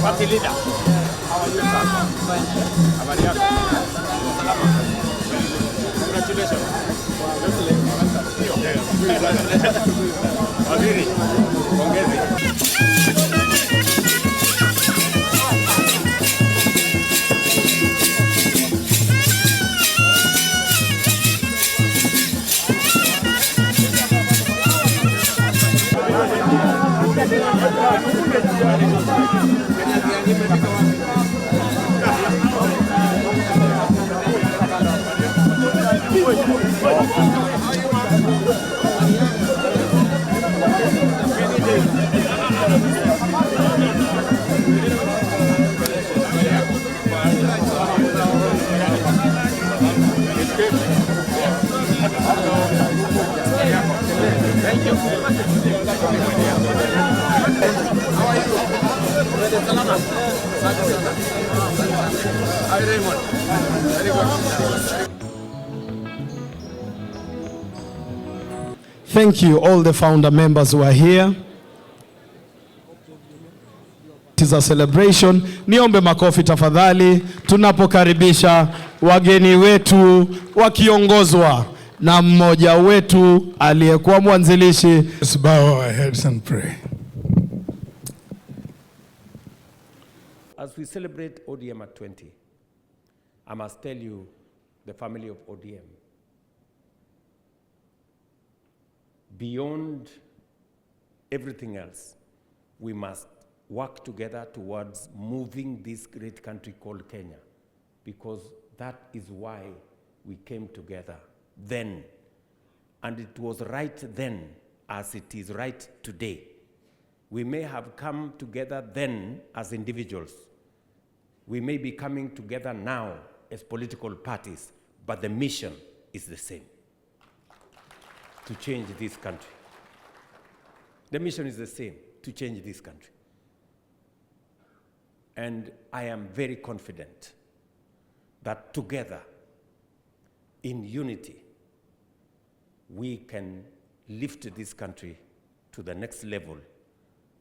Party leader. How are you, sir? Habari yako? Salama. Congratulations. Waziri, pongezi. Thank you. How are you? Salama. Hi, Raymond. Very good. Thank you, all the founder members who are here. It is a celebration. Niombe makofi tafadhali tunapokaribisha wageni wetu wakiongozwa na mmoja wetu aliyekuwa mwanzilishi. Let's bow our heads and pray. As we celebrate ODM at 20, I must tell you, the family of ODM, beyond everything else, we must work together towards moving this great country called Kenya, because that is why we came together then. And it was right then as it is right today. We may have come together then as individuals. We may be coming together now as political parties, but the mission is the same: to change this country. The mission is the same: to change this country. And I am very confident that together, in unity, we can lift this country to the next level,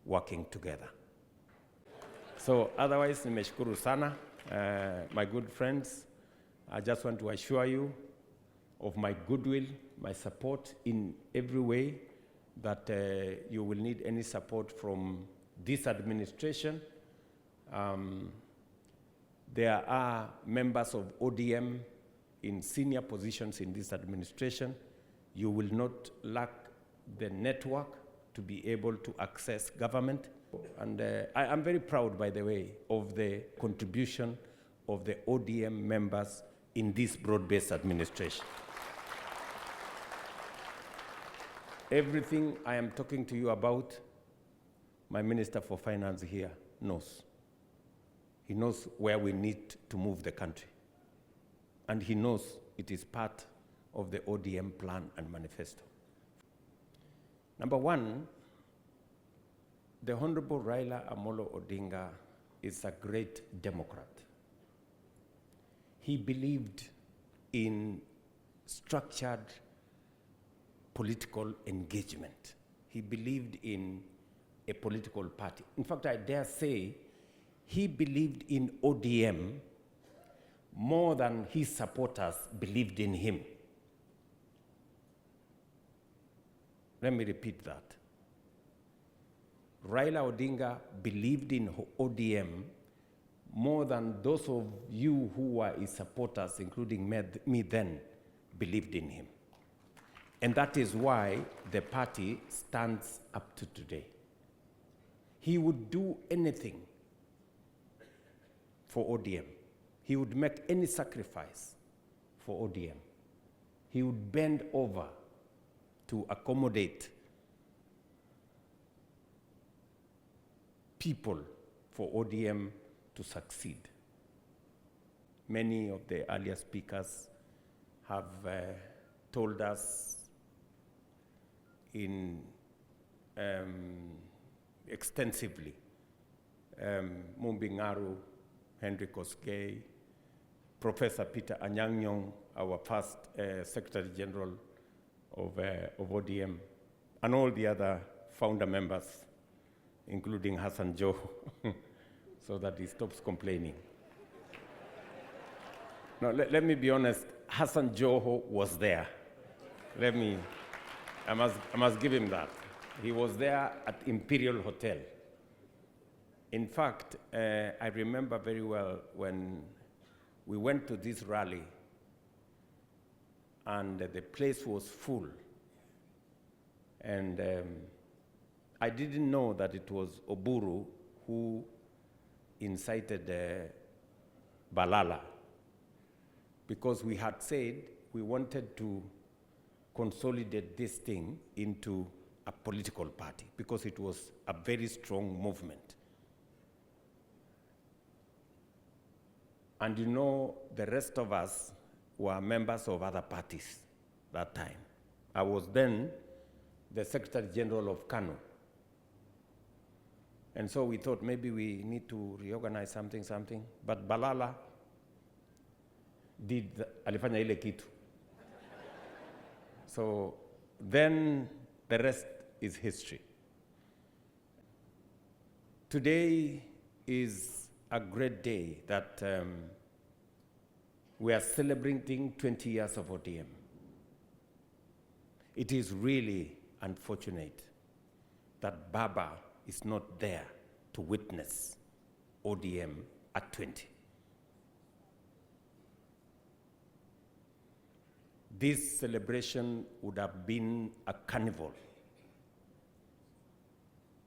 working together. So otherwise, nimeshukuru sana, my good friends. I just want to assure you of my goodwill, my support in every way, that you will need any support from this administration. There are members of ODM in senior positions in this administration. You will not lack the network to be able to access government. And I'm very proud, by the way, of the contribution of the ODM members in this broad-based administration. Everything I am talking to you about, my Minister for Finance here knows. He knows where we need to move the country. And he knows it is part of the ODM plan and manifesto. Number one, the Honorable Raila Amolo Odinga is a great Democrat. He believed in structured political engagement. He believed in a political party. In fact, I dare say he believed in ODM more than his supporters believed in him. Let me repeat that. Raila Odinga believed in ODM more than those of you who were his supporters, including me then, believed in him. And that is why the party stands up to today. He would do anything for ODM. He would make any sacrifice for ODM. He would bend over to accommodate people for ODM to succeed. Many of the earlier speakers have told us extensively. Mumbingaru, Henry Koskei, Professor Peter Anyang', our first Secretary General of ODM, and all the other founder members, including Hassan Joe. so that he stops complaining. No, let me be honest, Hassan Joho was there. I must give him that. He was there at Imperial Hotel. In fact, I remember very well when we went to this rally and the place was full. And I didn't know that it was Oburu who incited Balala, because we had said we wanted to consolidate this thing into a political party because it was a very strong movement. And you know, the rest of us were members of other parties that time. I was then the Secretary General of KANU. And so we thought maybe we need to reorganize something, but Balala alifanya ile kitu. So then the rest is history. Today is a great day that we are celebrating 20 years of ODM. It is really unfortunate that Baba is not there to witness ODM at 20. This celebration would have been a carnival.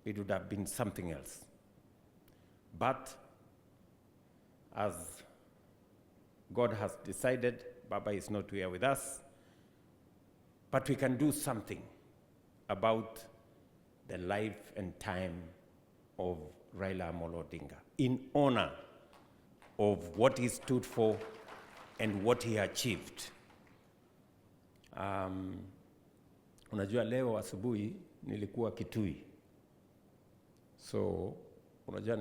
It would have been something else. But as God has decided, Baba is not here with us, but we can do something about the life and time of Raila Amolo Odinga in honor of what he stood for and what he achieved. Unajua leo asubuhi nilikuwa Kitui. So unajua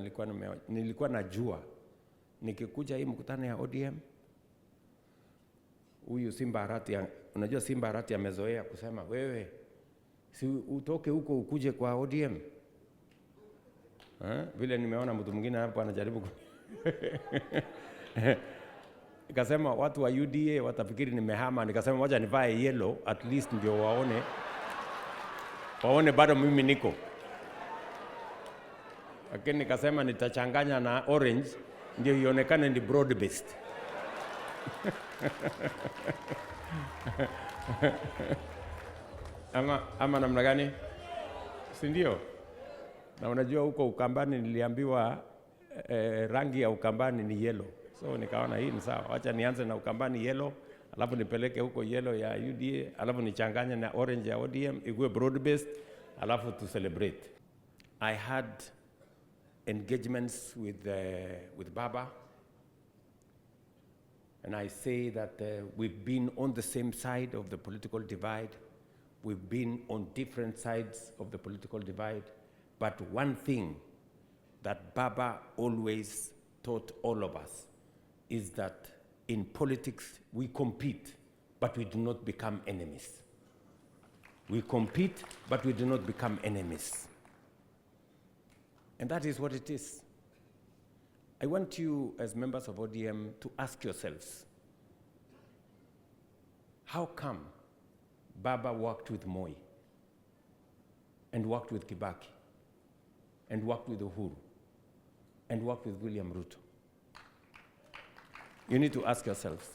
nilikuwa najua nikikuja hii mkutano ya ODM, huyu Simba Arati, unajua Simba Arati amezoea kusema wewe si utoke huko ukuje kwa ODM. Vile nimeona mtu mwingine hapo anajaribu nikasema watu wa UDA watafikiri nimehama, nikasema wacha nivae yellow at least ndio waone bado mimi niko. Lakini nikasema nitachanganya na orange ndio ionekane ni broad based. ama namna gani? Si ndio? Na unajua huko Ukambani niliambiwa rangi ya Ukambani ni yellow. So nikaona hii ni sawa. Wacha nianze na Ukambani yellow, alafu nipeleke huko yellow ya UDA, alafu nichanganye na orange ya ODM, ikuwe broad based, alafu to celebrate. I had engagements with Baba, and I say that we've been on the same side of the political divide. We've been on different sides of the political divide. But one thing that Baba always taught all of us is that in politics we compete, but we do not become enemies. We compete, but we do not become enemies. And that is what it is. I want you, as members of ODM, to ask yourselves, how come Baba worked with Moi, and worked with Kibaki, and worked with Uhuru, and worked with William Ruto? You need to ask yourselves.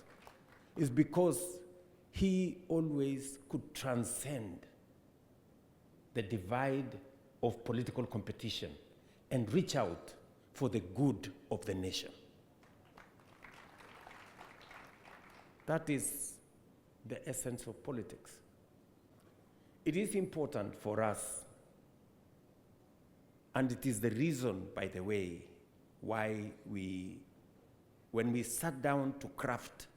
It's because he always could transcend the divide of political competition and reach out for the good of the nation. That is the essence of politics. It is important for us, and it is the reason, by the way, why when we sat down to craft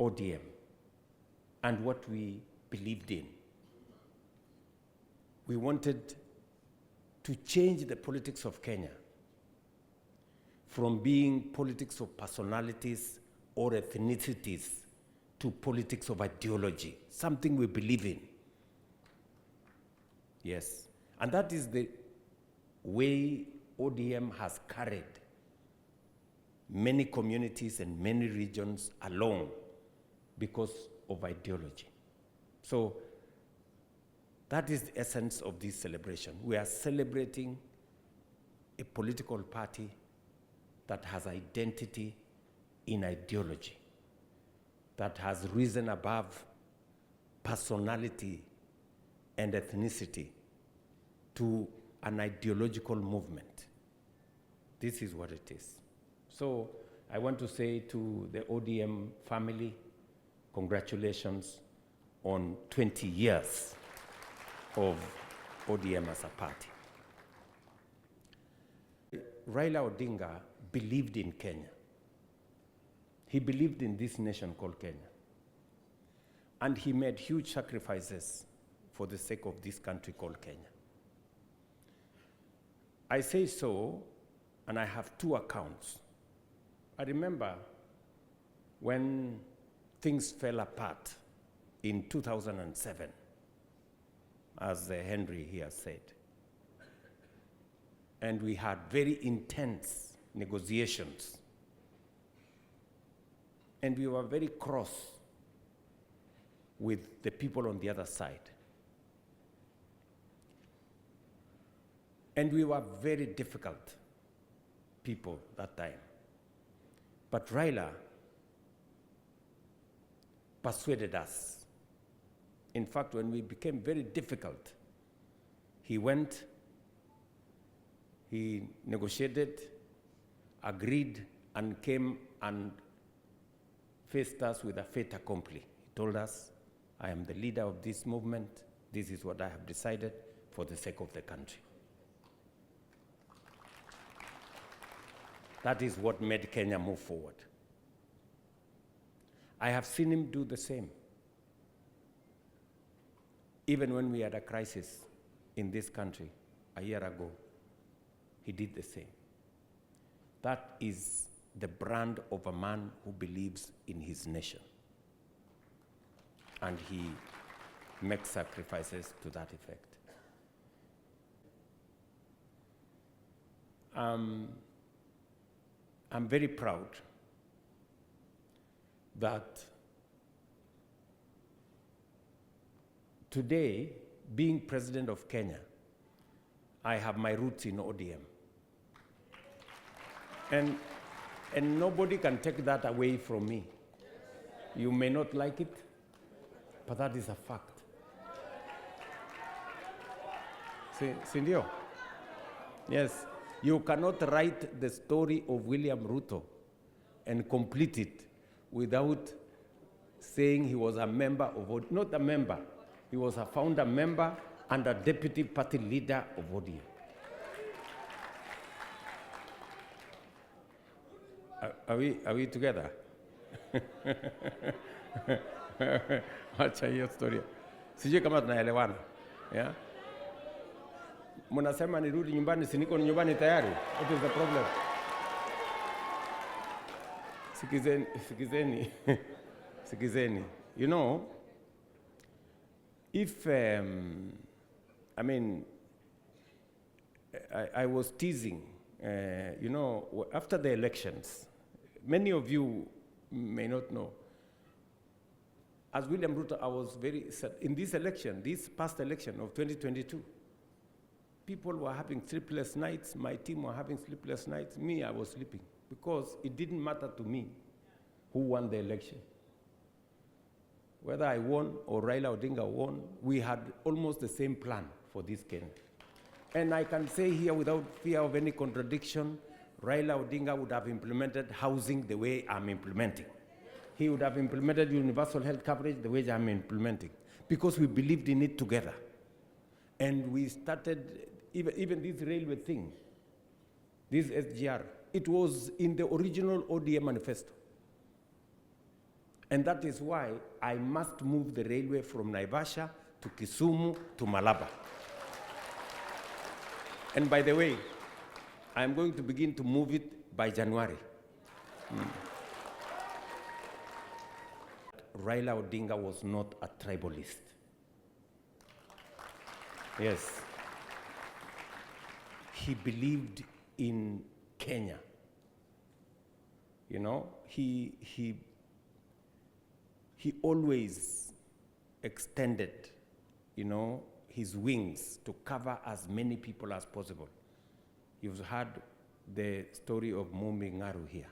ODM and what we believed in, we wanted to change the politics of Kenya from being politics of personalities or ethnicities to politics of ideology, something we believe in. Yes, and that is the way ODM has carried many communities and many regions along because of ideology. So that is the essence of this celebration. We are celebrating a political party that has identity in ideology, that has risen above personality and ethnicity to an ideological movement. This is what it is. So I want to say to the ODM family, congratulations on 20 years of ODM as a party. Raila Odinga believed in Kenya. He believed in this nation called Kenya. And he made huge sacrifices for the sake of this country called Kenya. I say so, and I have two accounts. I remember when things fell apart in 2007, as Henry here said. And we had very intense negotiations. And we were very cross with the people on the other side. And we were very difficult people that time. But Raila persuaded us. In fact, when we became very difficult, he went, he negotiated, agreed, and came and faced us with a fait accompli. He told us, I am the leader of this movement. This is what I have decided for the sake of the country. That is what made Kenya move forward. I have seen him do the same. Even when we had a crisis in this country a year ago, he did the same. That is the brand of a man who believes in his nation. And he makes sacrifices to that effect. I'm very proud that today, being president of Kenya, I have my roots in ODM. And nobody can take that away from me. You may not like it, but that is a fact. Sindio? Yes. You cannot write the story of William Ruto and complete it without saying he was a member of, not a member, he was a founder member and a deputy party leader of ODM. Are we together? Acha hiyo story. Sijui kama tunaelewana. Yeah? Mnasema nirudi nyumbani, si niko nyumbani tayari? What is the problem? Sikizeni. You know, if, I mean, I was teasing, you know, after the elections, many of you may not know, as William Ruto, I was very sad. In this election, this past election of 2022, people were having sleepless nights. My team were having sleepless nights. Me, I was sleeping because it didn't matter to me who won the election. Whether I won or Raila Odinga won, we had almost the same plan for this Kenya. And I can say here without fear of any contradiction, Raila Odinga would have implemented housing the way I'm implementing. He would have implemented universal health coverage the way I'm implementing, because we believed in it together. And we started, even this railway thing, this SGR, it was in the original ODM manifesto. And that is why I must move the railway from Naivasha to Kisumu to Malaba. And by the way, I'm going to begin to move it by January. Raila Odinga was not a tribalist. Yes. He believed in Kenya. You know, he always extended, you know, his wings to cover as many people as possible. You've heard the story of Mumbi Ngaru here,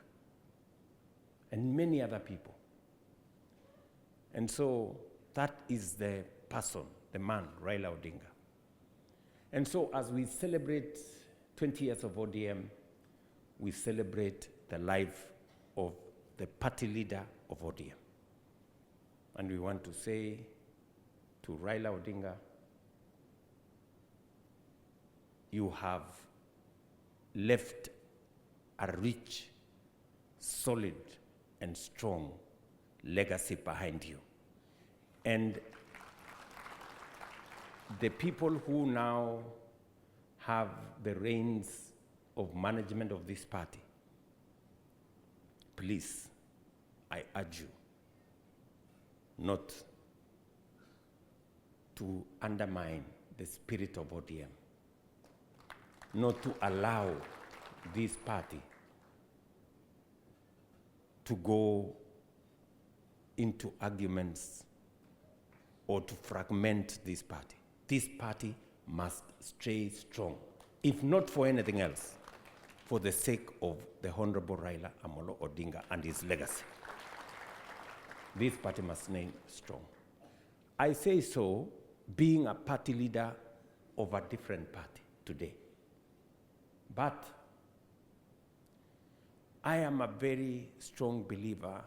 and many other people. And so that is the person, the man, Raila Odinga. And so as we celebrate 20 years of ODM, we celebrate the life of the party leader of ODM. And we want to say to Raila Odinga, you have left a rich, solid, and strong legacy behind you. And the people who now have the reins of management of this party, please, I urge you not to undermine the spirit of ODM, not to allow this party to go into arguments or to fragment this party. This party must stay strong, if not for anything else, for the sake of the Honorable Raila Amolo Odinga and his legacy. This party must remain strong. I say so being a party leader of a different party today. But I am a very strong believer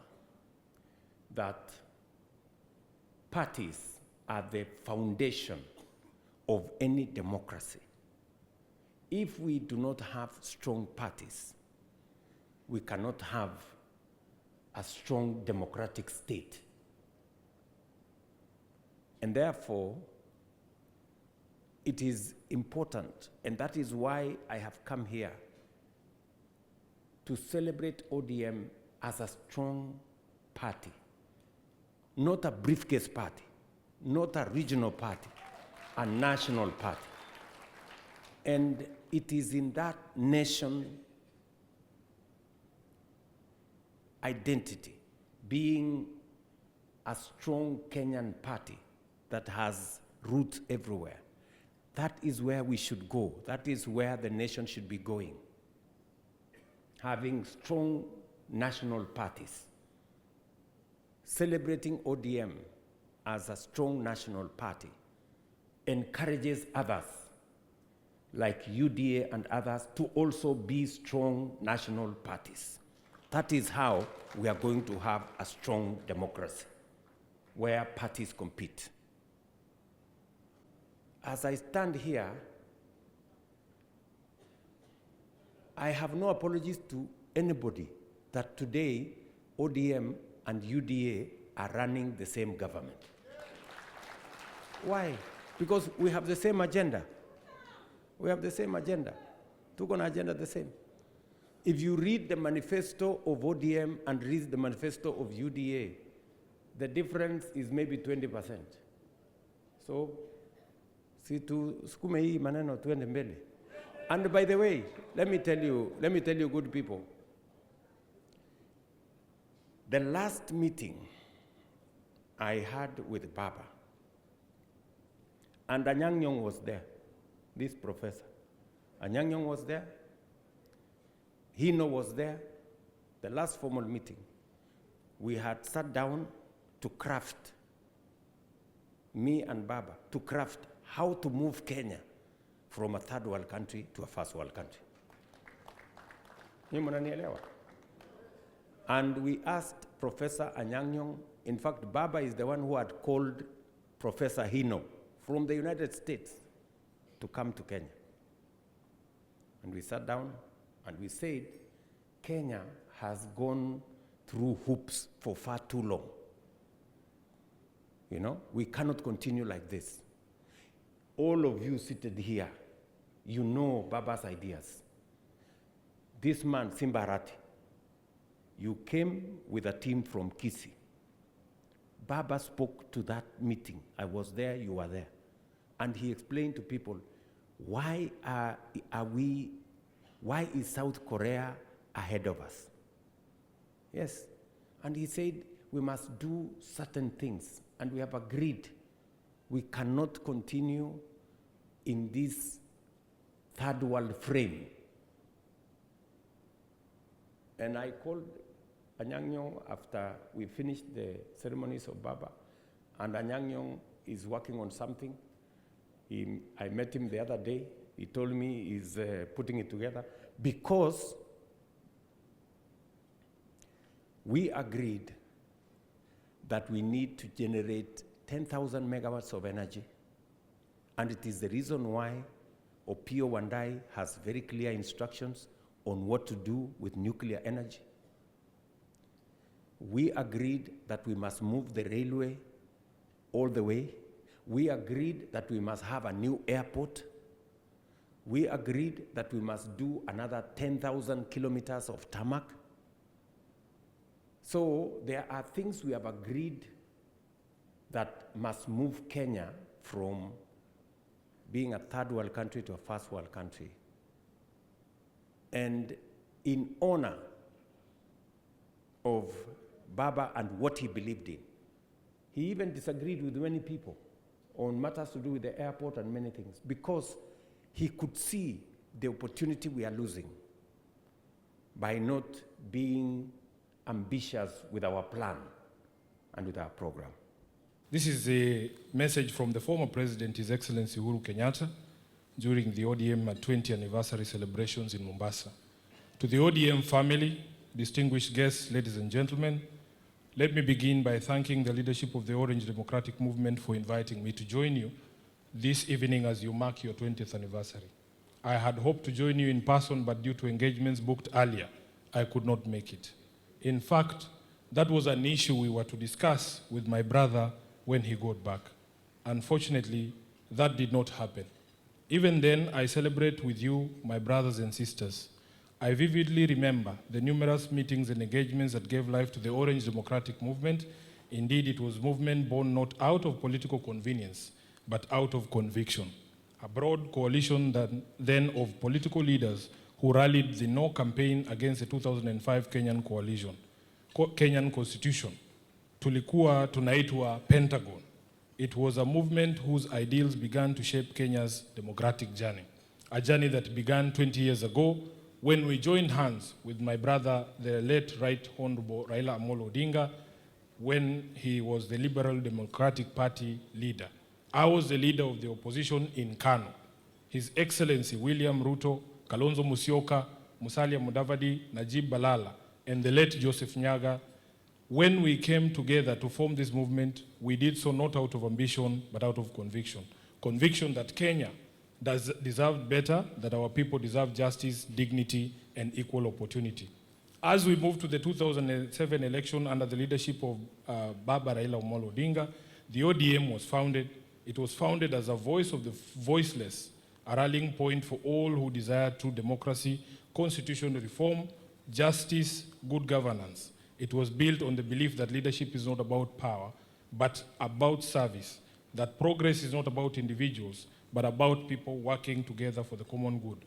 that parties are the foundation of any democracy. If we do not have strong parties, we cannot have a strong democratic state. And therefore, it is important, and that is why I have come here to celebrate ODM as a strong party, not a briefcase party, not a regional party, a national party. And it is in that nation identity, being a strong Kenyan party that has roots everywhere. That is where we should go. That is where the nation should be going. Having strong national parties. Celebrating ODM as a strong national party encourages others, like UDA and others, to also be strong national parties. That is how we are going to have a strong democracy, where parties compete. As I stand here, I have no apologies to anybody that today ODM and UDA are running the same government. Why? Because we have the same agenda. We have the same agenda. Tuko na agenda the same. If you read the manifesto of ODM and read the manifesto of UDA, the difference is maybe 20%. So, si tu sukume hii maneno tuende mbele. And by the way, let me tell you, good people, the last meeting I had with Baba, and Anyang' Nyong'o was there, this professor. Anyang' Nyong'o was there, Hino was there, the last formal meeting. We had sat down to craft, me and Baba, to craft how to move Kenya from a third world country to a first world country. And we asked Professor Anyang' Nyong'o, in fact, Baba is the one who had called Professor Hino from the United States to come to Kenya. And we sat down and we said, Kenya has gone through hoops for far too long. You know, we cannot continue like this. All of you seated here, you know Baba's ideas. This man, Simba Arati, you came with a team from Kisii. Baba spoke to that meeting. I was there, you were there. And he explained to people, why are we Why is South Korea ahead of us? Yes. And he said we must do certain things, and we have agreed we cannot continue in this third world frame. And I called Anyang Nyong after we finished the ceremonies of Baba, and Anyang Nyong is working on something. I met him the other day. He told me he's putting it together because we agreed that we need to generate 10,000 megawatts of energy, and it is the reason why Opiyo Wandayi has very clear instructions on what to do with nuclear energy. We agreed that we must move the railway all the way. We agreed that we must have a new airport. We agreed that we must do another 10,000 kilometers of tarmac. So there are things we have agreed that must move Kenya from being a third world country to a first world country. And in honor of Baba and what he believed in, he even disagreed with many people on matters to do with the airport and many things, because he could see the opportunity we are losing by not being ambitious with our plan and with our program. This is a message from the former President, His Excellency Uhuru Kenyatta, during the ODM 20th anniversary celebrations in Mombasa. To the ODM family, distinguished guests, ladies and gentlemen, let me begin by thanking the leadership of the Orange Democratic Movement for inviting me to join you this evening as you mark your 20th anniversary. I had hoped to join you in person, but due to engagements booked earlier, I could not make it. In fact, that was an issue we were to discuss with my brother when he got back. Unfortunately, that did not happen. Even then, I celebrate with you, my brothers and sisters. I vividly remember the numerous meetings and engagements that gave life to the Orange Democratic Movement. Indeed, it was a movement born not out of political convenience, but out of conviction. A broad coalition then of political leaders who rallied the No campaign against the 2005 Kenyan coalition, Kenyan Constitution. Tulikuwa tunaitwa Pentagon. It was a movement whose ideals began to shape Kenya's democratic journey, a journey that began 20 years ago when we joined hands with my brother, the late Right Honorable Raila Odinga, when he was the Liberal Democratic Party leader. I was the leader of the opposition in Kano. His Excellency William Ruto, Kalonzo Musyoka, Musalia Mudavadi, Najib Balala, and the late Joseph Nyaga. When we came together to form this movement, we did so not out of ambition, but out of conviction. Conviction that Kenya deserved better, that our people deserve justice, dignity, and equal opportunity. As we moved to the 2007 election under the leadership of Baba Raila Odinga, the ODM was founded. It was founded as a voice of the voiceless, a rallying point for all who desire true democracy, constitutional reform, justice, good governance. It was built on the belief that leadership is not about power, but about service, that progress is not about individuals, but about people working together for the common good.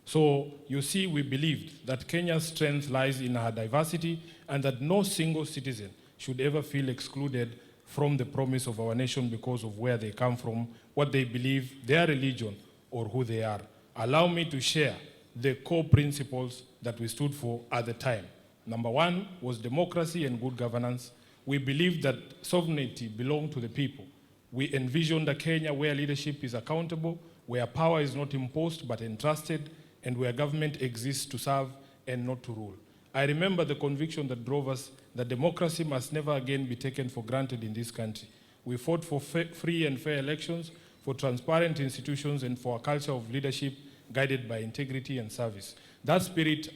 So you see, we believed that Kenya's strength lies in her diversity and that no single citizen should ever feel excluded from the promise of our nation because of where they come from, what they believe, their religion, or who they are. Allow me to share the core principles that we stood for at the time. Number one was democracy and good governance. We believed that sovereignty belonged to the people. We envisioned a Kenya where leadership is accountable, where power is not imposed but entrusted, and where government exists to serve and not to rule. I remember the conviction that drove us that democracy must never again be taken for granted in this country. We fought for free and fair elections, for transparent institutions, and for a culture of leadership guided by integrity and service. That spirit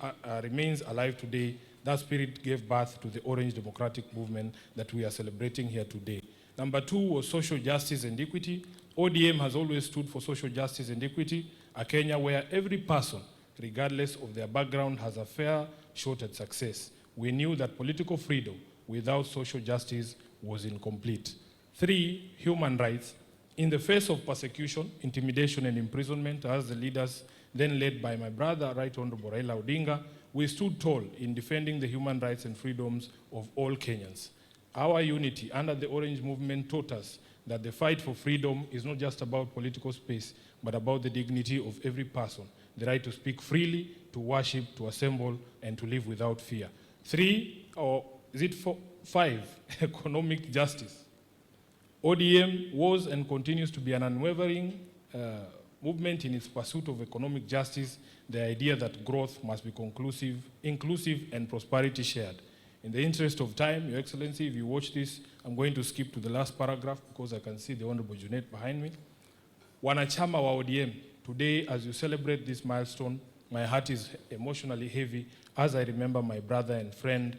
remains alive today. That spirit gave birth to the Orange Democratic Movement that we are celebrating here today. Number two was social justice and equity. ODM has always stood for social justice and equity, a Kenya where every person, regardless of their background, has a fair shot at success. We knew that political freedom without social justice was incomplete. Three, human rights. In the face of persecution, intimidation, and imprisonment, as the leaders then led by my brother, Right Honorable Raila Odinga, we stood tall in defending the human rights and freedoms of all Kenyans. Our unity under the Orange Movement taught us that the fight for freedom is not just about political space, but about the dignity of every person, the right to speak freely, to worship, to assemble, and to live without fear. 3, or is it 5, economic justice. ODM was and continues to be an unwavering movement in its pursuit of economic justice, the idea that growth must be inclusive, and prosperity shared. In the interest of time, Your Excellency, if you watch this, I'm going to skip to the last paragraph because I can see the Honorable Junet behind me. Wanachama wa ODM, today as you celebrate this milestone, my heart is emotionally heavy as I remember my brother and friend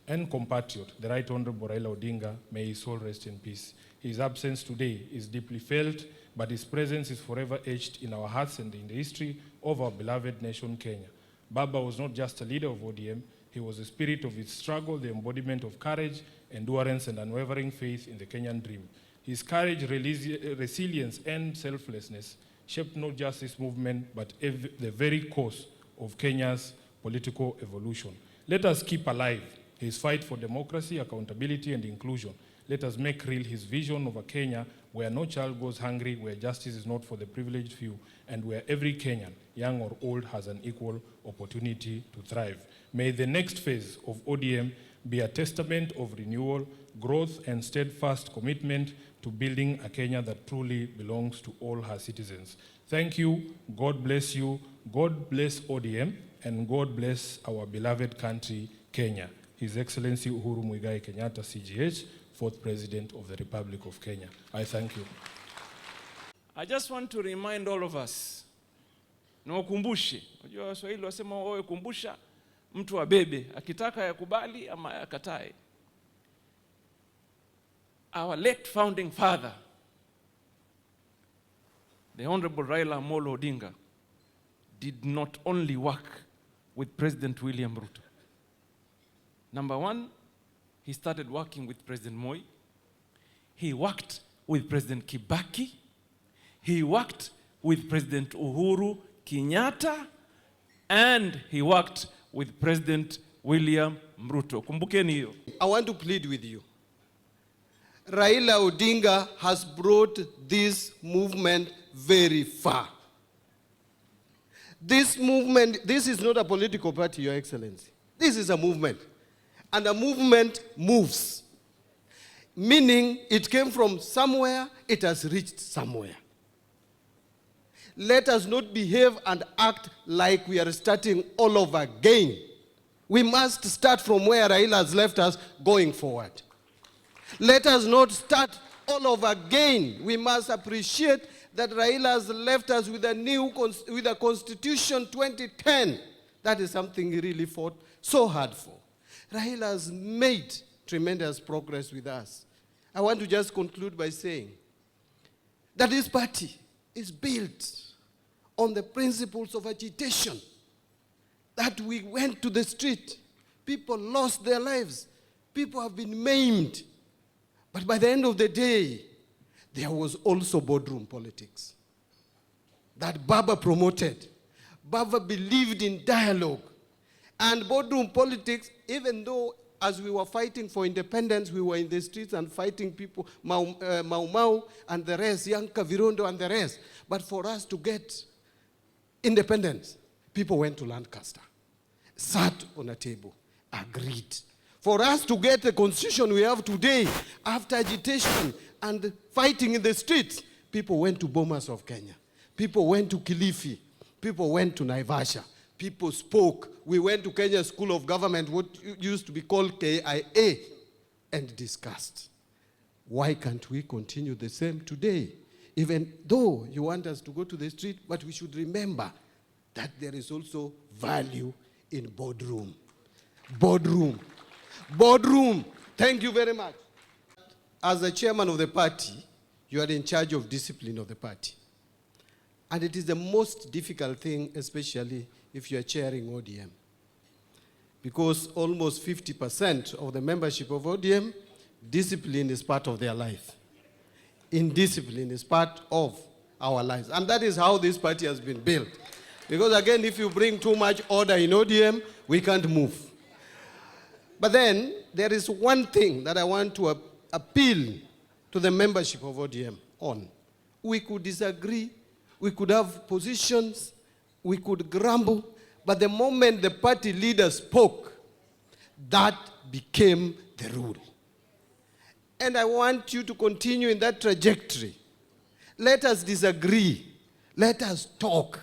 and compatriot, the Right Honorable Raila Odinga. May his soul rest in peace. His absence today is deeply felt, but his presence is forever etched in our hearts and in the history of our beloved nation, Kenya. Baba was not just a leader of ODM, he was the spirit of its struggle, the embodiment of courage, endurance, and unwavering faith in the Kenyan dream. His courage, resilience, and selflessness shaped not just this movement, but the very course of Kenya's political evolution. Let us keep alive his fight for democracy, accountability, and inclusion. Let us make real his vision of a Kenya where no child goes hungry, where justice is not for the privileged few, and where every Kenyan, young or old, has an equal opportunity to thrive. May the next phase of ODM be a testament of renewal, growth, and steadfast commitment to building a Kenya that truly belongs to all her citizens. Thank you, God bless you, God bless ODM, and God bless our beloved country, Kenya. His Excellency Uhuru Kenyatta, CGH, 4th President of the Republic of Kenya. I thank you. I just want to remind all of us, na wakumbushe, unajua Waswahili wasema wewe kumbusha mtu abebe, akitaka yakubali ama yakatae. Our late founding father, the Honorable Raila Amolo Odinga, did not only work with President William Ruto. Number one, he started working with President Moi. He worked with President Kibaki. He worked with President Uhuru Kenyatta. And he worked with President William Ruto. Kumbukeni hiyo. I want to plead with you. Raila Odinga has brought this movement very far. This movement, this is not a political party, Your Excellency. This is a movement. And a movement moves. Meaning it came from somewhere, it has reached somewhere. Let us not behave and act like we are starting all over again. We must start from where Raila has left us going forward. Let us not start all over again. We must appreciate that Raila has left us with a constitution 2010. That is something he really fought so hard for. Raila has made tremendous progress with us. I want to just conclude by saying that this party is built on the principles of agitation. That we went to the street, people lost their lives, people have been maimed. But by the end of the day, there was also boardroom politics that Baba promoted. Baba believed in dialogue. And boardroom politics, even though as we were fighting for independence, we were in the streets and fighting people, Mau Mau and the rest, young Kavirondo and the rest. But for us to get independence, people went to Lancaster, sat on a table, agreed. For us to get the constitution we have today, after agitation and fighting in the streets, people went to Bomas of Kenya. People went to Kilifi. People went to Naivasha. People spoke. We went to Kenya School of Government, what used to be called KIA, and discussed. Why can't we continue the same today? Even though you want us to go to the street, but we should remember that there is also value in boardroom. Boardroom. Boardroom. Thank you very much. As the chairman of the party, you are in charge of discipline of the party. And it is the most difficult thing, especially if you are chairing ODM. Because almost 50% of the membership of ODM, discipline is part of their life. Indiscipline is part of our lives. And that is how this party has been built. Because again, if you bring too much order in ODM, we can't move. But then, there is one thing that I want to appeal to the membership of ODM on. We could disagree, we could have positions, we could grumble, but the moment the party leader spoke, that became the rule. And I want you to continue in that trajectory. Let us disagree. Let us talk.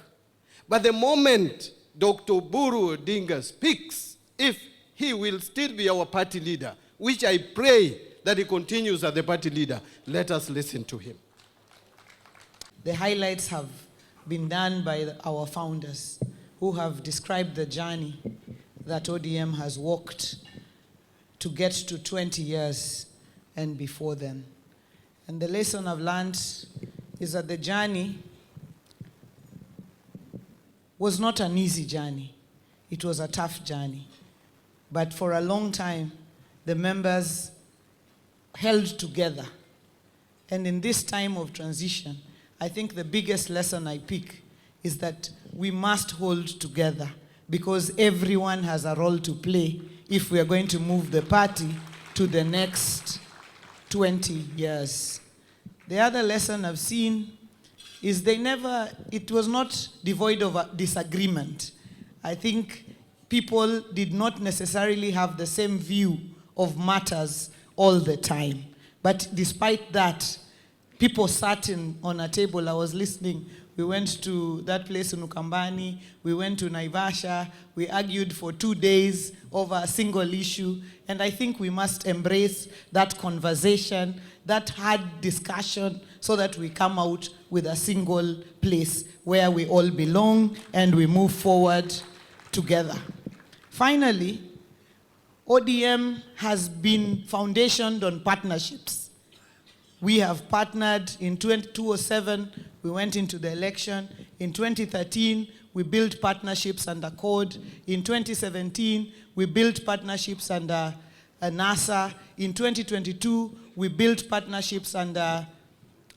But the moment Dr. Uhuru Odinga speaks, if he will still be our party leader, which I pray that he continues as the party leader, let us listen to him. The highlights have been done by our founders, who have described the journey that ODM has walked to get to 20 years and before then. And the lesson I've learned is that the journey was not an easy journey. It was a tough journey. But for a long time, the members held together. And in this time of transition, I think the biggest lesson I pick is that we must hold together, because everyone has a role to play if we are going to move the party to the next 20 years. The other lesson I've seen is it was not devoid of a disagreement. I think people did not necessarily have the same view of matters all the time. But despite that, people sat on a table. I was listening. We went to that place in Ukambani. We went to Naivasha. We argued for 2 days over a single issue. And I think we must embrace that conversation, that hard discussion, so that we come out with a single place where we all belong and we move forward together. Finally, ODM has been foundationed on partnerships. We have partnered in 2007, we went into the election. In 2013, we built partnerships under CORD. In 2017, we built partnerships under NASA. In 2022, we built partnerships under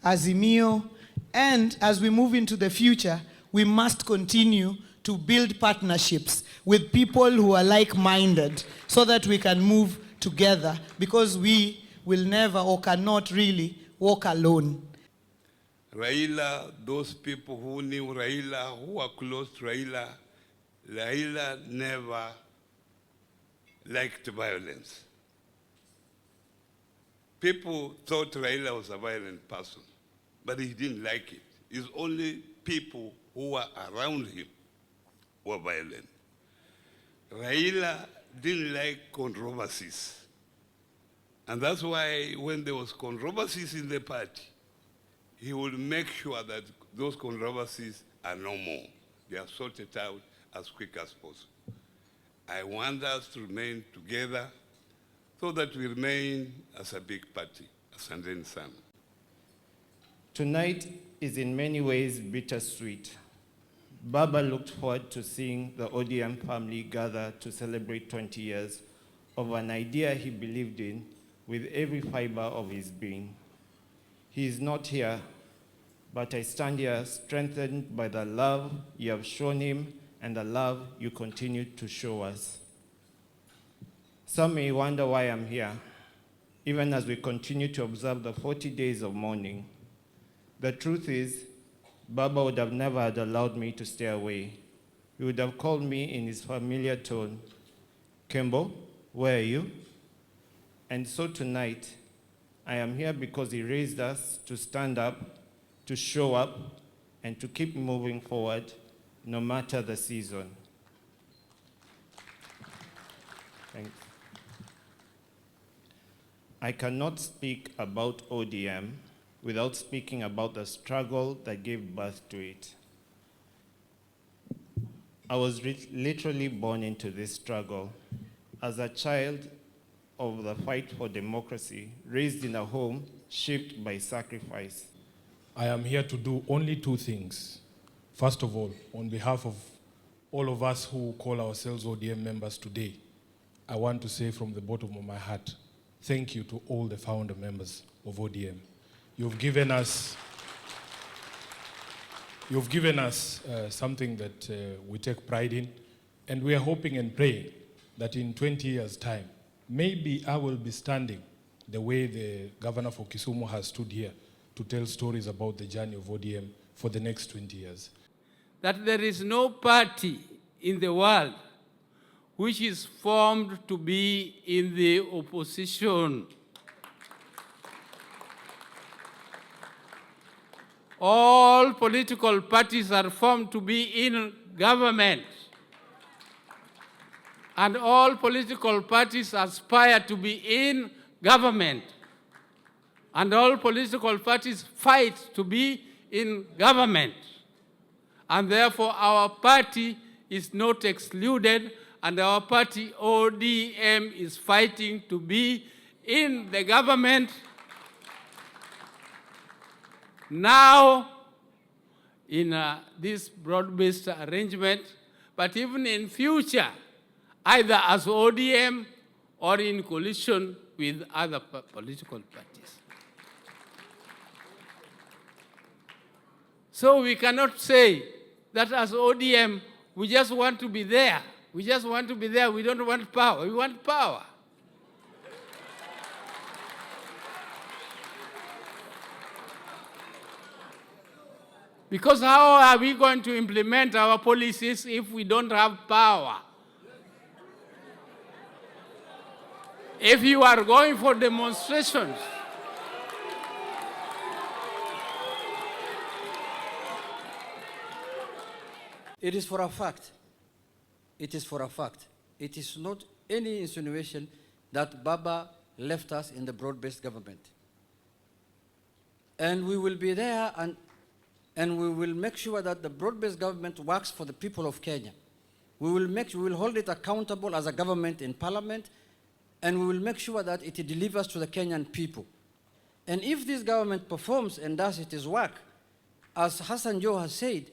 Azimio. And as we move into the future, we must continue to build partnerships with people who are like-minded so that we can move together, because we will never or cannot really walk alone. Raila, those people who knew Raila, who were close to Raila, Raila never liked violence. People thought Raila was a violent person, but he didn't like it. It's only people who were around him were violent. Raila didn't like controversies. And that's why when there was controversies in the party, he would make sure that those controversies are no more. They are sorted out as quick as possible. I want us to remain together so that we remain as a big party. Asanteni sana. Tonight is in many ways bittersweet. Baba looked forward to seeing the ODM family gather to celebrate 20 years of an idea he believed in with every fiber of his being. He is not here, but I stand here strengthened by the love you have shown him and the love you continue to show us. Some may wonder why I'm here, even as we continue to observe the 40 days of mourning. The truth is, Baba would have never had allowed me to stay away. He would have called me in his familiar tone, "Kembo, where are you?" And so tonight, I am here because he raised us to stand up, to show up, and to keep moving forward, no matter the season. Thanks. I cannot speak about ODM without speaking about the struggle that gave birth to it. I was literally born into this struggle. As a child of the fight for democracy, raised in a home shaped by sacrifice. I am here to do only two things. First of all, on behalf of all of us who call ourselves ODM members today, I want to say from the bottom of my heart, thank you to all the founder members of ODM. You've given us You've given us something that we take pride in, and we are hoping and praying that in 20 years' time, maybe I will be standing the way the governor for Kisumu has stood here to tell stories about the journey of ODM for the next 20 years. That there is no party in the world which is formed to be in the opposition. All political parties are formed to be in government. And all political parties aspire to be in government. And all political parties fight to be in government. And therefore our party is not excluded, and our party ODM is fighting to be in the government now in this broad-based arrangement, but even in future, either as ODM or in coalition with other political parties. So we cannot say that as ODM, we just want to be there. We just want to be there. We don't want power. We want power. Because how are we going to implement our policies if we don't have power? If you are going for demonstrations, it is for a fact. It is for a fact. It is not any insinuation that Baba left us in the broad-based government. And we will be there and we will make sure that the broad-based government works for the people of Kenya. We will hold it accountable as a government in parliament, and we will make sure that it delivers to the Kenyan people. And if this government performs and does its work, as Hassan Joe has said,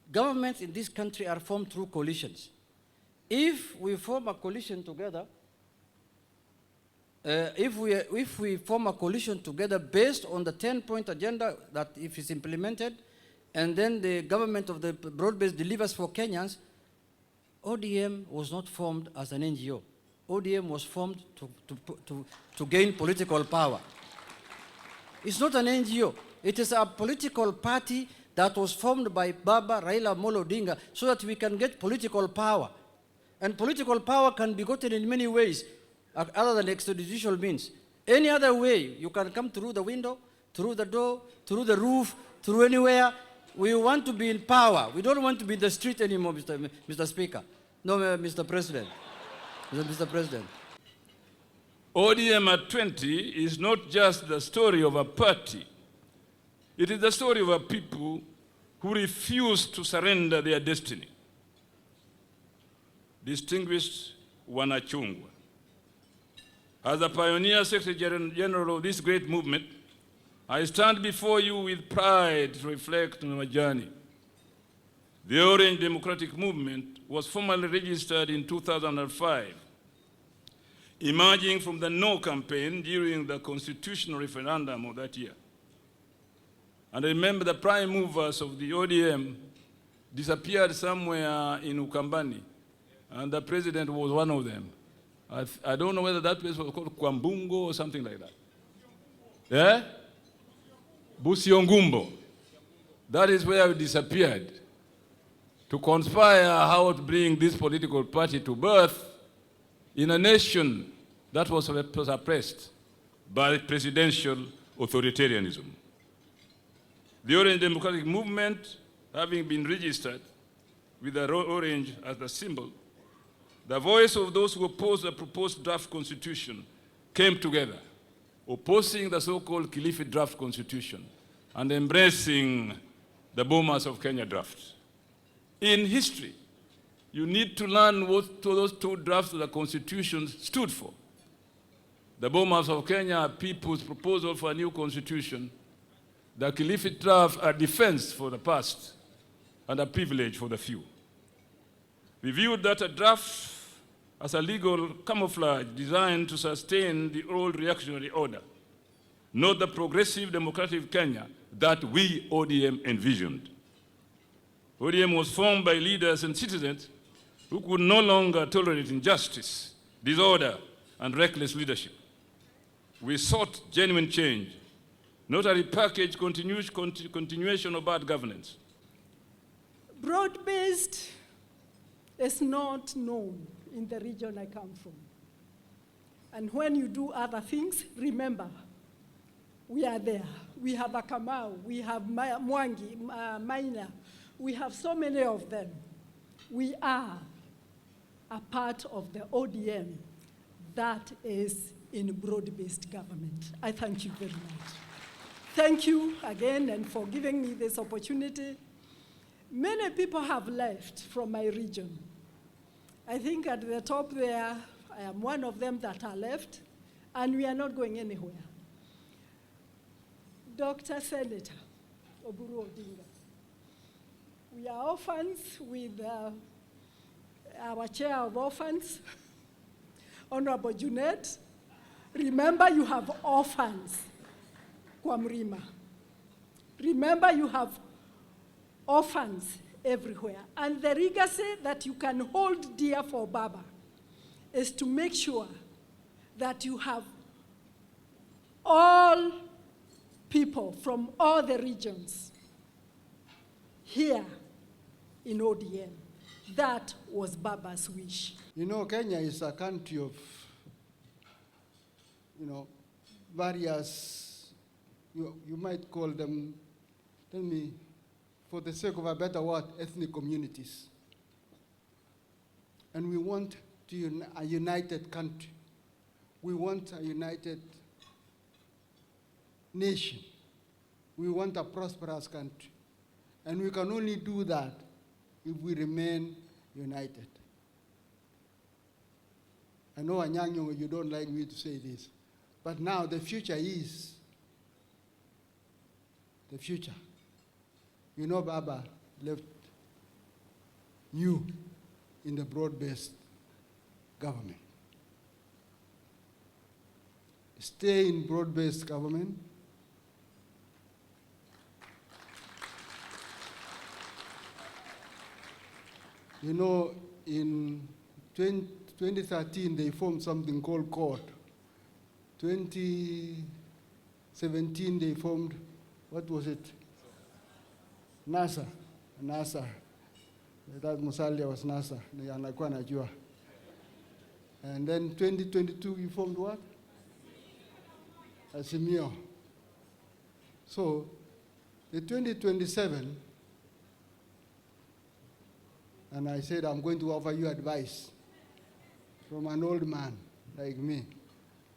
governments in this country are formed through coalitions. If we form a coalition together, if we form a coalition together based on the 10-point agenda that if it's implemented, and then the government of the broad-based delivers for Kenyans, ODM was not formed as an NGO. ODM was formed to gain political power. It's not an NGO. It is a political party that was formed by Baba, Raila, Odinga, so that we can get political power. And political power can be gotten in many ways, other than extrajudicial means. Any other way, you can come through the window, through the door, through the roof, through anywhere. We want to be in power. We don't want to be in the street anymore, Mr. Speaker. No, Mr. President. Mr. President. ODM at 20 is not just the story of a party. It is the story of a people who refuse to surrender their destiny. Distinguished Wanachungwa, as the pioneer Secretary General of this great movement, I stand before you with pride to reflect on our journey. The Orange Democratic Movement was formally registered in 2005, emerging from the No campaign during the constitutional referendum of that year. And I remember the prime movers of the ODM disappeared somewhere in Ukambani, and the president was one of them. I don't know whether that place was called Kwambungo or something like that. Yeah? Busiongumbo. That is where we disappeared to conspire how to bring this political party to birth in a nation that was suppressed by presidential authoritarianism. The Orange Democratic Movement, having been registered with the orange as the symbol, the voice of those who opposed the proposed draft constitution came together, opposing the so-called Kilifi draft constitution and embracing the Bomas of Kenya draft. In history, you need to learn what those two drafts of the constitution stood for. The Bomas of Kenya are people's proposal for a new constitution. The Kilifi draft are defense for the past and a privilege for the few. We viewed that a draft as a legal camouflage designed to sustain the old reactionary order, not the progressive democratic Kenya that we ODM envisioned. ODM was formed by leaders and citizens who could no longer tolerate injustice, disorder, and reckless leadership. We sought genuine change, not a repackaged continuation of bad governance. Broad-based is not known in the region I come from. And when you do other things, remember, we are there. We have Akamau, we have Mwangi, Maina, we have so many of them. We are a part of the ODM that is in broad-based government. I thank you very much. Thank you again and for giving me this opportunity. Many people have left from my region. I think at the top there, I am one of them that are left, and we are not going anywhere. Dr. Senator Uhuru Odinga, we are orphans with our chair of orphans, Honorable Junet. Remember, you have orphans, kwa Mrima. Remember, you have orphans everywhere. And the legacy that you can hold dear for Baba is to make sure that you have all people from all the regions here in ODM. That was Baba's wish. You know, Kenya is a country of, various, you might call them, tell me, for the sake of a better word, ethnic communities. And we want a united country. We want a united nation. We want a prosperous country. And we can only do that if we remain united. I know, Anyang, you don't like me to say this, but now the future is the future. You know, Baba left you in the broad-based government. Stay in broad-based government. You know, in 2013, they formed something called CORD. 2017, they formed, what was it? NASA. That Musalia was NASA. And then 2022, we formed what? Asimio. So, the 2027, and I said, I'm going to offer you advice from an old man like me.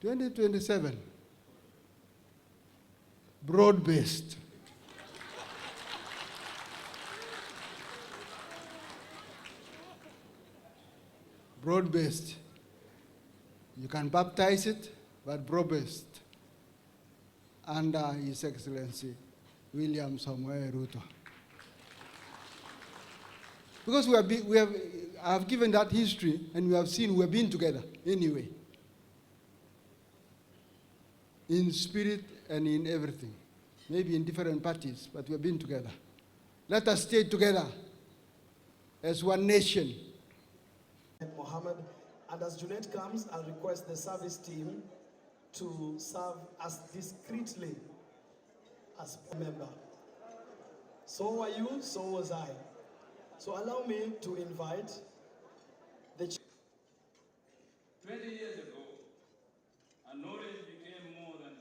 2027, broad-based. Broad-based. You can baptize it, but broad-based. Under His Excellency, Pres.Ruto. Because I have given that history, and we have seen we have been together anyway. In spirit and in everything. Maybe in different parties, but we have been together. Let us stay together as one nation. Mohammed, and as Junet comes, I'll request the service team to serve as discreetly as a member. So were you, so was I. So allow me to invite the 20 years ago, a knowledge became more than...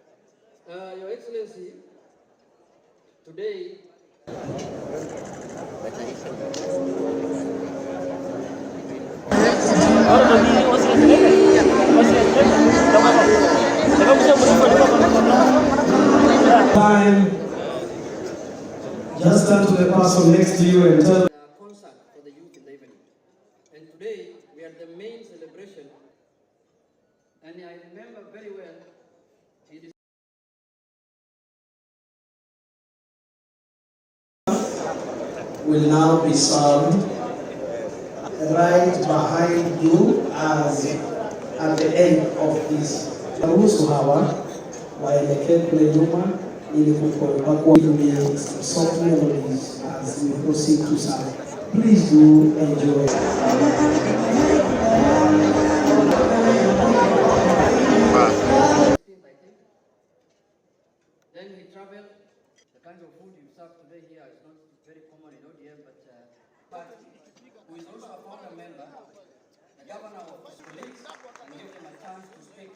Your Excellency, today... Time. Just turn to the person next to you and tell concert for the youth in the evening. And today we are the main celebration. And I remember very well will now be served right behind you as at the end of this. Ruhusu hawa waelekee kule nyuma ili kupokea soft melodies as as we proceed to serve. Please do enjoy. Then he traveled. The kind of food you serve today here is not very common in ODM, but who is also a founder member, the governor of his colleagues, and give them a chance to speak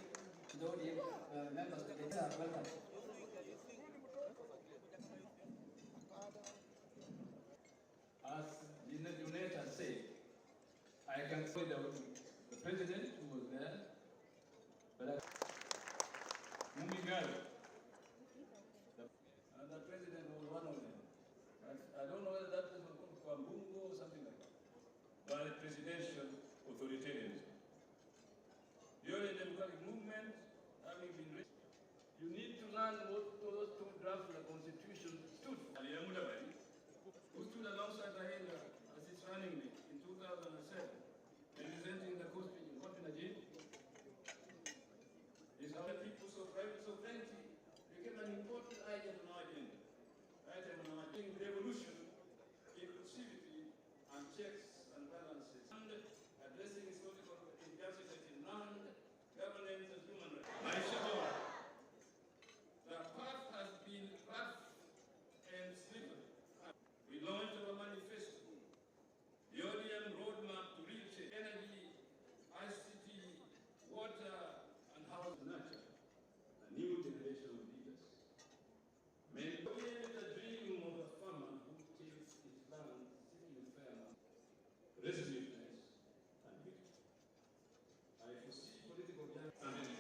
to the ODM members today. Welcome. As Junet has said, I can say that the president who was there, but and the president was one of them. I don't know whether that was Kwambungo or something like that. But presidential authoritarianism. During the democratic movement, having been raised, you need to learn what those two drafts of the constitution stood for. Who stood alongside Raila as its running mate in 2007, representing the Constitution. Is how people's private sovereignty became an important item on our agenda. Revolution, inclusivity, and checks and balances, and addressing social injustices in land, governance, and human rights. My shadow, the path has been rough and slippery. We launched our manifesto, the ODM roadmap to real change, energy, ICT, water, and house nurture, a new generation of leaders. Many the dream of a farmer who tills his land, seeking fairness, resoluteness, and victory. I foresee political justice.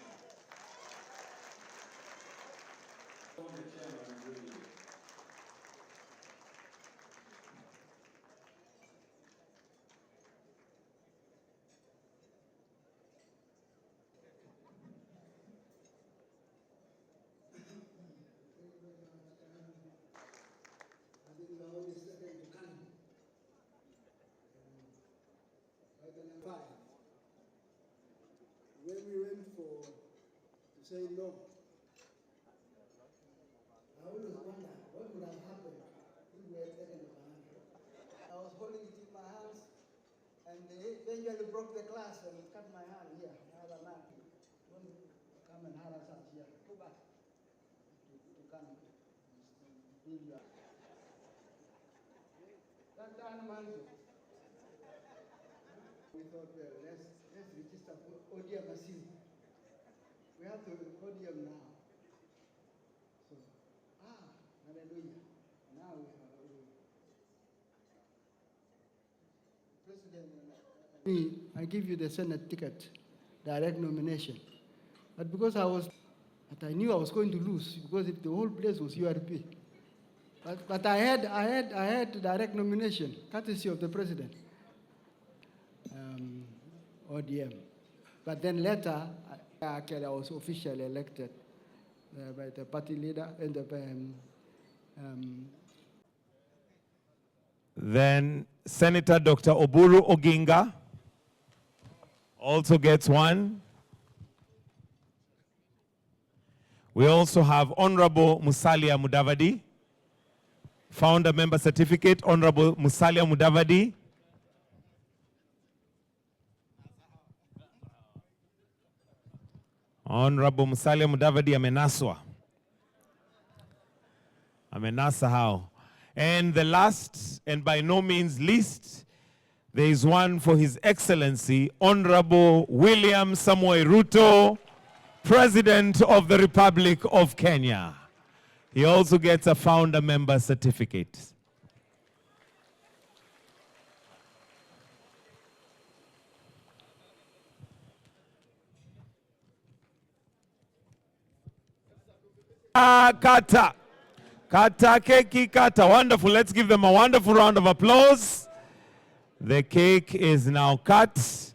The chairman will When we went to say no, I always wonder what would have happened if we had taken the hand. I was holding it in my hands, and they eventually broke the glass and cut my hand here. Another man, don't come and harass us here. Go back to Canada. That man. We thought, well, let's register for ODM machine. We have to ODM now. So, hallelujah. Now we President, I give you the Senate ticket, direct nomination. But because I knew I was going to lose, because if the whole place was URP. But I had direct nomination, courtesy of the president. ODM. But then later, I was officially elected by the party leader and Then Senator Dr. Oburu Oginga also gets one. We also have Honorable Musalia Mudavadi, Founder Member Certificate, Honorable Musalia Mudavadi. Honorable Musalia Mudavadi amenaswa. Amenasa how? And the last, and by no means least, there is one for His Excellency, Honorable William Samoei Ruto, President of the Republic of Kenya. He also gets a founder member certificate. Kata. Kata, keki, kata. Wonderful. Let's give them a wonderful round of applause. The cake is now cut.